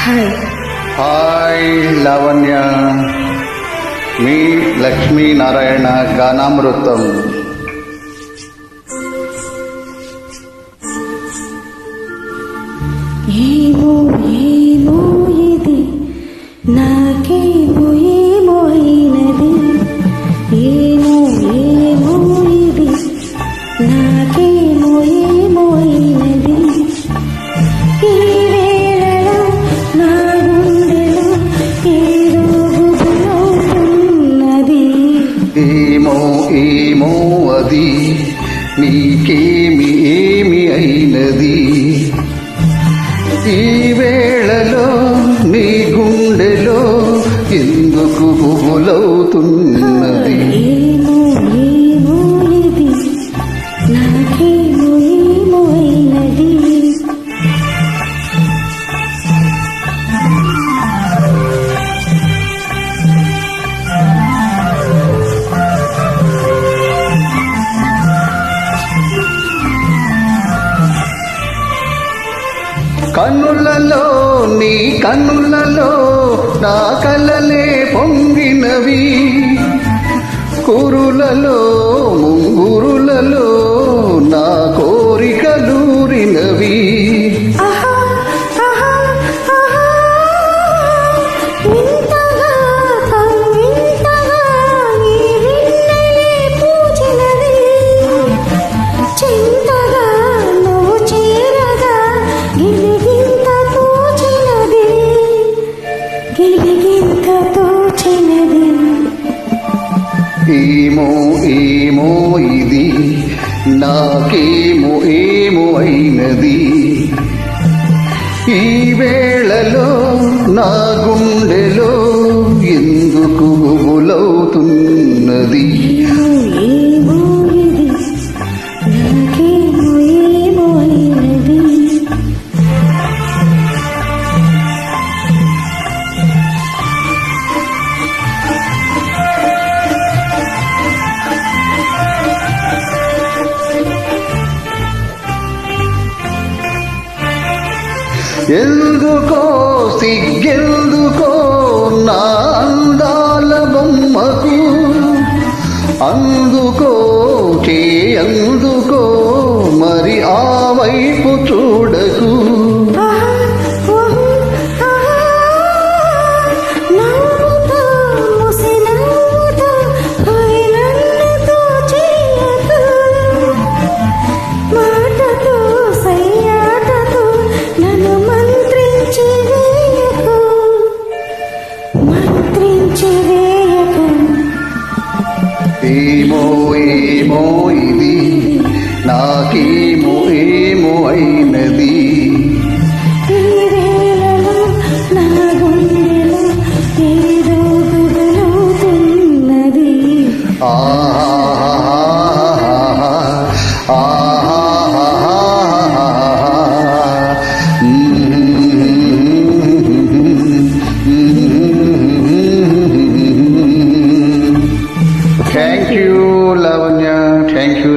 Hi Lavanya, మీ లక్ష్మీనారాయణ గానామృతం. ఏమో ఏమో ఇది నాకేమో ఏమో అయినది, ఏమో ఏమో ఇది నాకేమో ఏమో అయినది. ఈ వేళలో నా గుండెలో ఏదో గుబులవుతున్నది. ఏమో ఏమో అది నీకేమి ఏమి అయినది. ఈ వేళలో నీ గుండెలో ఎందుకు గుబులవుతున్నది. ఏమో ఏమో ఇది నాకేమో ఏమో అయినది. కన్నులలో నీ కన్నులలో నా కలలే పొంగినవి, కురులలో ముంగురులలో నా కోరికలూరినవి. ఆహా ఆహా ఆహా ఇంతగా కవ్వింతగా ఈ వెన్నెలే పూచినది. చింతగా నువ్వు చేరగా గిలిగింత తోచినది, గిలిగింత తోచినది. ఏమో ఏమో ఇది నాకేమో ఏమో అయినది. ఈ వేళలో నా గుండెలో ఎందుకు గుబులవుతున్నది. ఏమో ఇది నాకేమో ఏమో అయినది. ఎందుకో సిగ్గెందుకో నా అందాల బొమ్మకు, అందుకో అందుకో మరి ఆ వైపు చూడకు. నవ్వుతో ముసి నవ్వుతో నన్నుతో చేయకు, మాటతో సయ్యాటతో నన్ను మంత్రించి వేయకు, మంత్రించి వేయకు. ఏమో ఏమో ఇది నాకేమో ఏమో